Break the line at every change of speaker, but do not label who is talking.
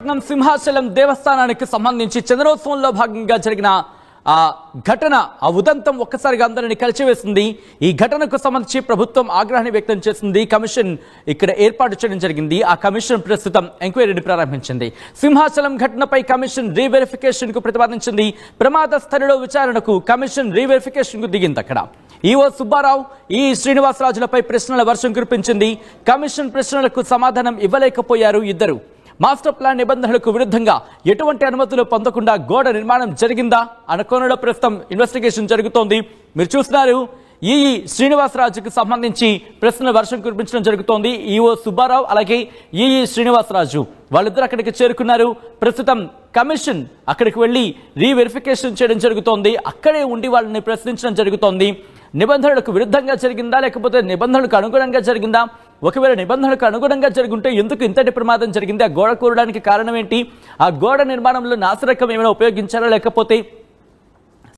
విశాఖపట్నం సింహాచలం దేవస్థానానికి సంబంధించి చంద్రోత్సవంలో భాగంగా జరిగిన ఘటన ఉదంతం ఒక్కసారిగా అందరిని కలిచివేసింది. ఈ ఘటనకు సంబంధించి ప్రభుత్వం ఆగ్రహాన్ని వ్యక్తం చేసింది. కమిషన్ ఇక్కడ ఏర్పాటు చేయడం జరిగింది. ఆ కమిషన్ ప్రస్తుతం ఎంక్వైరీని ప్రారంభించింది. సింహాచలం ఘటనపై కమిషన్ రీవెరిఫికేషన్ కు ప్రతిపాదించింది. ప్రమాద స్థలిలో విచారణకు కమిషన్ రీవెరిఫికేషన్ కు దిగింది. అక్కడ ఈఓ సుబ్బారావు, ఈ శ్రీనివాసరాజులపై ప్రశ్నల వర్షం కురిపించింది. కమిషన్ ప్రశ్నలకు సమాధానం ఇవ్వలేకపోయారు ఇద్దరు. మాస్టర్ ప్లాన్ నిబంధనలకు విరుద్ధంగా ఎటువంటి అనుమతులు పొందకుండా గోడ నిర్మాణం జరిగిందా అన్న కోణంలో ప్రస్తుతం ఇన్వెస్టిగేషన్ జరుగుతోంది. మీరు చూస్తున్నారు, ఈ శ్రీనివాసరాజుకు సంబంధించి ప్రశ్నల వర్షం కురిపించడం జరుగుతోంది. ఈఓ సుబ్బారావు అలాగే ఈ శ్రీనివాసరాజు వాళ్ళిద్దరు అక్కడికి చేరుకున్నారు. ప్రస్తుతం కమిషన్ అక్కడికి వెళ్లి రీవెరిఫికేషన్ చేయడం జరుగుతోంది. అక్కడే ఉండి వాళ్ళని ప్రశ్నించడం జరుగుతోంది. నిబంధనలకు విరుద్ధంగా జరిగిందా లేకపోతే నిబంధనలకు అనుగుణంగా జరిగిందా? ఒకవేళ నిబంధనలకు అనుగుణంగా జరుగుంటే ఎందుకు ఇంతటి ప్రమాదం జరిగింది? ఆ గోడ కూరడానికి కారణం ఏంటి? ఆ గోడ నిర్మాణంలో నాసిరకం ఏమైనా ఉపయోగించారా లేకపోతే